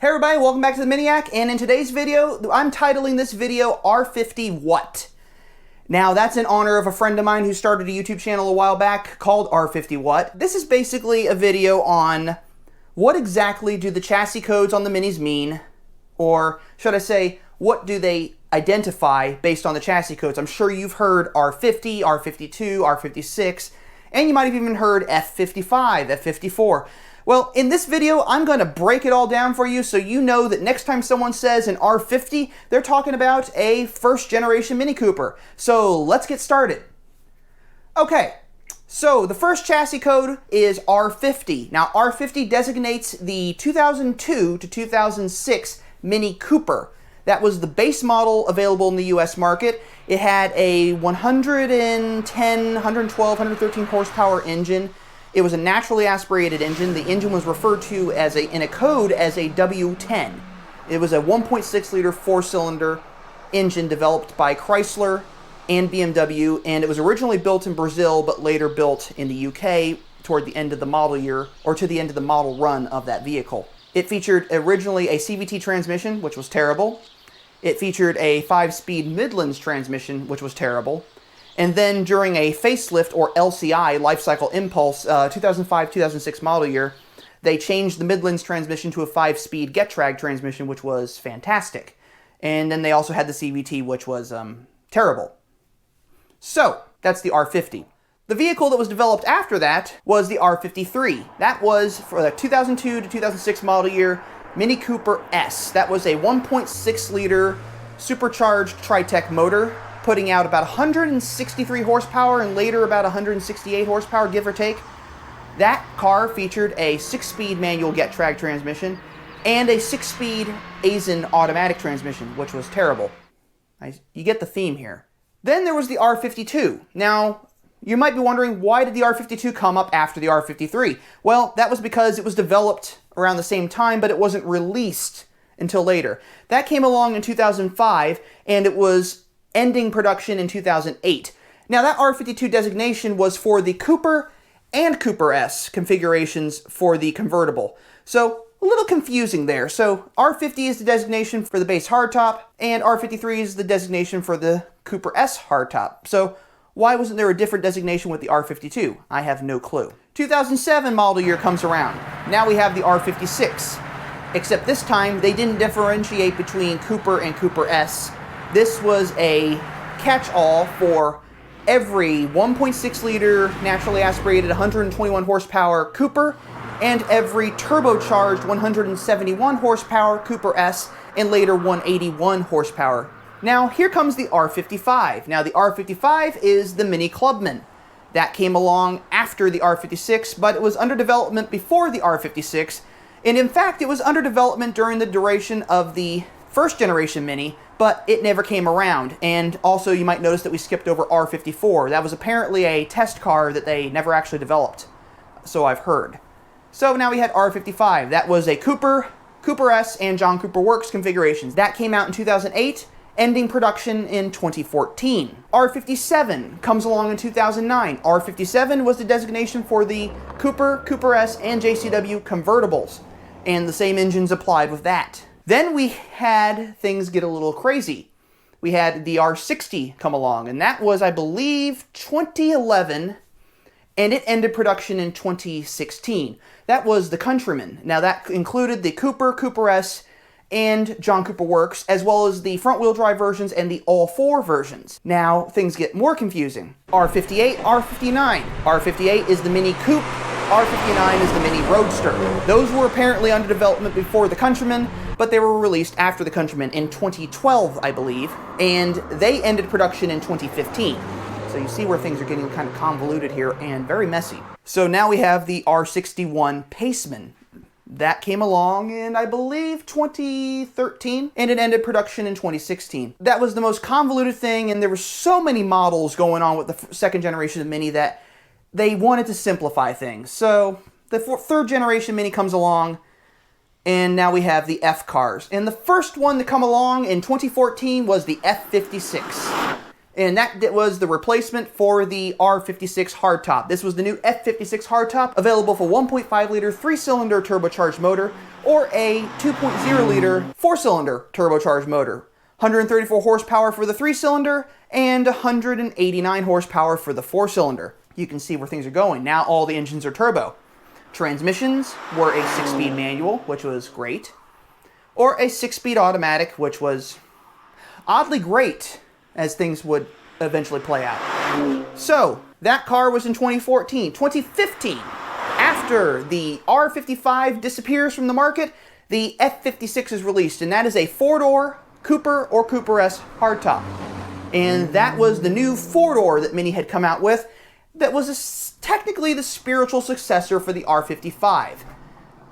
Hey everybody, welcome back to the Miniac, and in today's video, I'm titling this video R50 What? Now that's in honor of a friend of mine who started a YouTube channel a while back called R50 What. This is basically a video on what exactly do the chassis codes on the Minis mean, or should I say, what do they identify based on the chassis codes? I'm sure you've heard R50, R52, R56, and you might have even heard F55, F54. Well, in this video, I'm going to break it all down for you so you know that next time someone says an R50, they're talking about a first generation Mini Cooper. So let's get started. Okay, so the first chassis code is R50. Now R50 designates the 2002 to 2006 Mini Cooper. That was the base model available in the US market. It had a 110, 112, 113 horsepower engine. It was a naturally aspirated engine. The engine was referred to as in a code as a W10. It was a 1.6 liter four-cylinder engine developed by Chrysler and BMW, and it was originally built in Brazil but later built in the UK toward the end of the model year, or to the end of the model run of that vehicle. It featured originally a CVT transmission, which was terrible. It featured a 5-speed Midlands transmission, which was terrible. And then during a facelift, or LCI, Life Cycle Impulse, 2005-2006 model year, they changed the Midlands transmission to a 5-speed Getrag transmission, which was fantastic. And then they also had the CVT, which was terrible. So, that's the R50. The vehicle that was developed after that was the R53. That was for the 2002 to 2006 model year Mini Cooper S. That was a 1.6 liter supercharged Tritec motor, putting out about 163 horsepower and later about 168 horsepower, give or take. That car featured a 6-speed manual Getrag transmission and a 6-speed Aisin automatic transmission, which was terrible. You get the theme here. Then there was the R52. Now, you might be wondering, why did the R52 come up after the R53? Well, that was because it was developed around the same time, but it wasn't released until later. That came along in 2005, and it was ending production in 2008. Now that R52 designation was for the Cooper and Cooper S configurations for the convertible. So a little confusing there. So R50 is the designation for the base hardtop, and R53 is the designation for the Cooper S hardtop. So why wasn't there a different designation with the R52? I have no clue. 2007 model year comes around. Now we have the R56. Except this time they didn't differentiate between Cooper and Cooper S. This was a catch-all for every 1.6 liter naturally aspirated 121 horsepower Cooper and every turbocharged 171 horsepower Cooper S and later 181 horsepower. Now here comes the R55. Now the R55 is the Mini Clubman. That came along after the R56, but it was under development before the R56, and in fact it was under development during the duration of the first generation Mini, but it never came around. And also you might notice that we skipped over R54. That was apparently a test car that they never actually developed, so I've heard. So now we had R55. That was a Cooper, Cooper S, and John Cooper Works configurations. That came out in 2008, ending production in 2014. R57 comes along in 2009. R57 was the designation for the Cooper, Cooper S, and JCW convertibles, and the same engines applied with that. Then we had things get a little crazy. We had the R60 come along, and that was, I believe, 2011, and it ended production in 2016. That was the Countryman. Now that included the Cooper, Cooper S, and John Cooper Works, as well as the front-wheel drive versions and the all-4 versions. Now things get more confusing. R58, R59. R58 is the Mini Coupe. R59 is the Mini Roadster. Those were apparently under development before the Countryman, but they were released after the Countryman in 2012, I believe, and they ended production in 2015. So you see where things are getting kind of convoluted here and very messy. So now we have the R61 Paceman. That came along in, I believe, 2013, and it ended production in 2016. That was the most convoluted thing, and there were so many models going on with the second generation of Mini that they wanted to simplify things. So the third generation Mini comes along, and now we have the F cars. And the first one to come along in 2014 was the F56. And that was the replacement for the R56 hardtop. This was the new F56 hardtop, available for 1.5 liter 3-cylinder turbocharged motor or a 2.0 liter 4-cylinder turbocharged motor. 134 horsepower for the 3-cylinder and 189 horsepower for the 4-cylinder. You can see where things are going. Now all the engines are turbo. Transmissions were a 6-speed manual, which was great, or a 6-speed automatic, which was oddly great as things would eventually play out. So that car was in 2014. 2015, after the R55 disappears from the market, the F56 is released, and that is a 4-door Cooper or Cooper S hardtop. And that was the new 4-door that Mini had come out with that was technically the spiritual successor for the R55,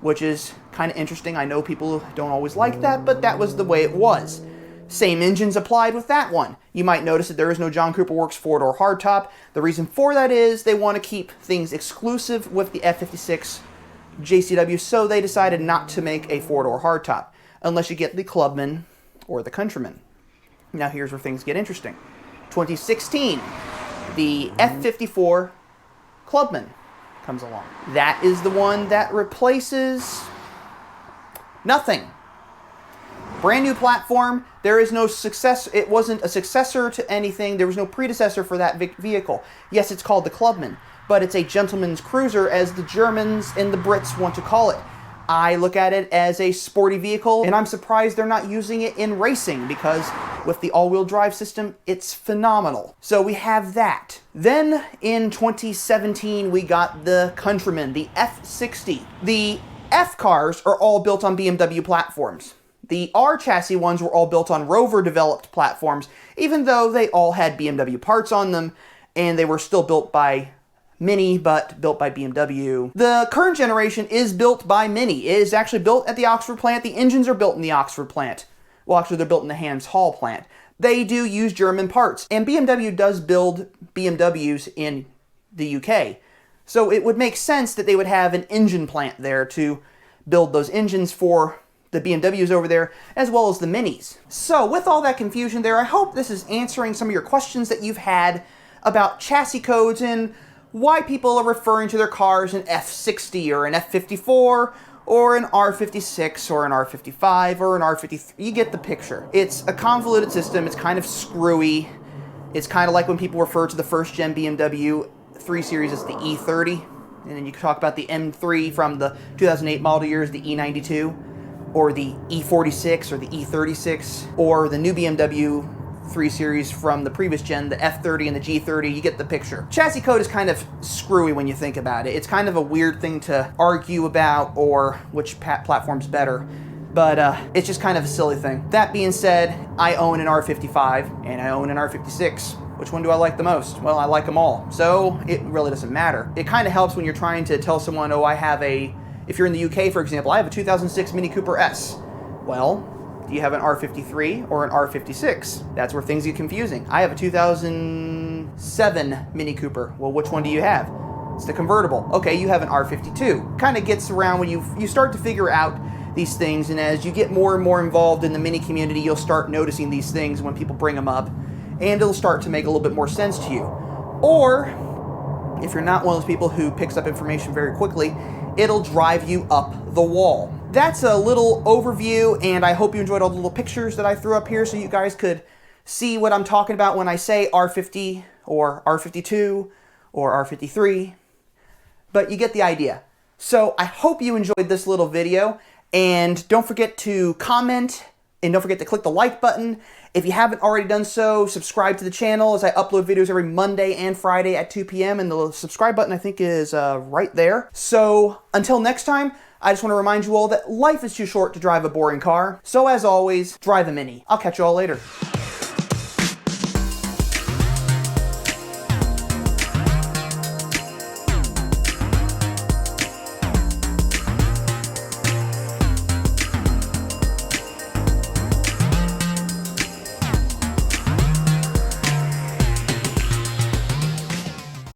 which is kind of interesting. I know people don't always like that, but that was the way it was. Same engines applied with that one. You might notice that there is no John Cooper Works 4-door hardtop. The reason for that is they want to keep things exclusive with the F56 JCW, so they decided not to make a 4-door hardtop, unless you get the Clubman or the Countryman. Now here's where things get interesting. 2016, the F54 Clubman comes along. That is the one that replaces nothing. Brand new platform. There is no success. It wasn't a successor to anything. There was no predecessor for that vehicle. Yes, it's called the Clubman, but it's a gentleman's cruiser, as the Germans and the Brits want to call it. I look at it as a sporty vehicle, and I'm surprised they're not using it in racing, because with the all-wheel drive system, it's phenomenal. So we have that. Then in 2017, we got the Countryman, the F60. The F cars are all built on BMW platforms. The R chassis ones were all built on Rover-developed platforms, even though they all had BMW parts on them, and they were still built by Mini, but built by BMW. The current generation is built by Mini. It is actually built at the Oxford plant. The engines are built in the Oxford plant. Well, actually, they're built in the Hams Hall plant. They do use German parts, and BMW does build BMWs in the UK. So it would make sense that they would have an engine plant there to build those engines for the BMWs over there, as well as the Minis. So with all that confusion there, I hope this is answering some of your questions that you've had about chassis codes and why people are referring to their cars an F60 or an F54 or an R56 or an R55 or an R53. You get the picture. It's a convoluted system. It's kind of screwy. It's kind of like when people refer to the first gen BMW 3 Series as the E30, and then you talk about the M3 from the 2008 model years, the E92, or the E46 or the E36, or the new BMW 3 Series from the previous gen, the F30 and the G30. You get the picture. Chassis code is kind of screwy when you think about it. It's kind of a weird thing to argue about, or which platform's better, but it's just kind of a silly thing. That being said, I own an R55 and I own an R56. Which one do I like the most? Well, I like them all, so it really doesn't matter. It kind of helps when you're trying to tell someone, oh, I have a, if you're in the UK, for example, I have a 2006 Mini Cooper S. Well, do you have an R53 or an R56? That's where things get confusing. I have a 2007 Mini Cooper. Well, which one do you have? It's the convertible. Okay, you have an R52. Kind of gets around when you start to figure out these things, and as you get more and more involved in the Mini community, you'll start noticing these things when people bring them up, and it'll start to make a little bit more sense to you. Or, if you're not one of those people who picks up information very quickly, it'll drive you up the wall. That's a little overview, and I hope you enjoyed all the little pictures that I threw up here so you guys could see what I'm talking about when I say R50 or R52 or R53, but you get the idea. So I hope you enjoyed this little video, and don't forget to comment, and don't forget to click the like button. If you haven't already done so, subscribe to the channel, as I upload videos every Monday and Friday at 2 p.m. and the subscribe button, I think, is right there. So until next time, I just want to remind you all that life is too short to drive a boring car. So as always, drive a Mini. I'll catch you all later.